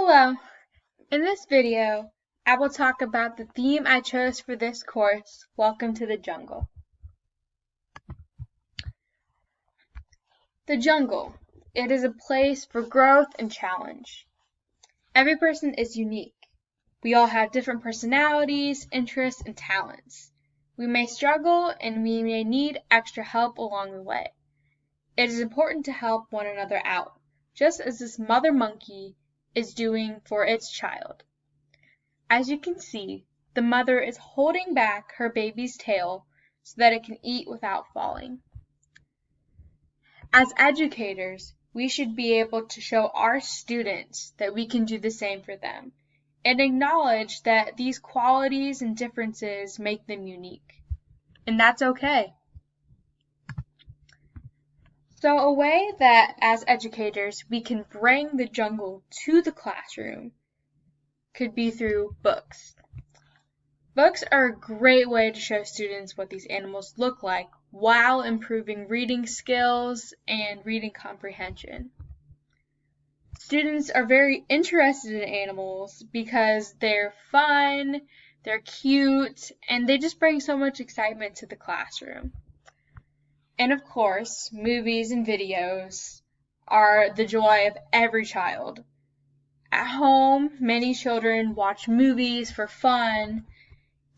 Hello, in this video, I will talk about the theme I chose for this course, Welcome to the Jungle. The jungle. It is a place for growth and challenge. Every person is unique. We all have different personalities, interests, and talents. We may struggle and we may need extra help along the way. It is important to help one another out, just as this mother monkey is doing for its child. As you can see, the mother is holding back her baby's tail so that it can eat without falling. As educators, we should be able to show our students that we can do the same for them and acknowledge that these qualities and differences make them unique. And that's okay. So a way that as educators we can bring the jungle to the classroom could be through books. Books are a great way to show students what these animals look like while improving reading skills and reading comprehension. Students are very interested in animals because they're fun, they're cute, and they just bring so much excitement to the classroom. And of course, movies and videos are the joy of every child. At home, many children watch movies for fun,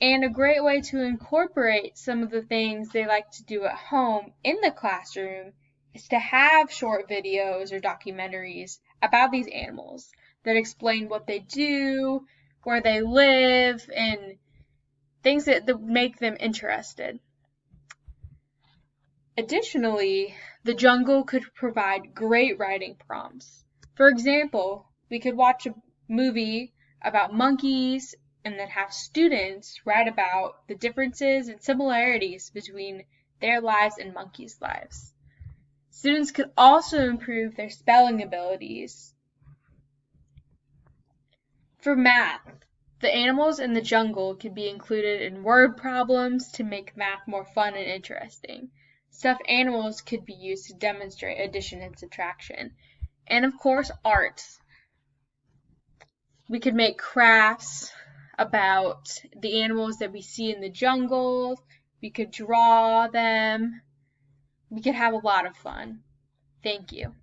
and a great way to incorporate some of the things they like to do at home in the classroom is to have short videos or documentaries about these animals that explain what they do, where they live, and things that make them interested. Additionally, the jungle could provide great writing prompts. For example, we could watch a movie about monkeys and then have students write about the differences and similarities between their lives and monkeys' lives. Students could also improve their spelling abilities. For math, the animals in the jungle could be included in word problems to make math more fun and interesting. Stuffed animals could be used to demonstrate addition and subtraction. And of course, art. We could make crafts about the animals that we see in the jungle. We could draw them. We could have a lot of fun. Thank you.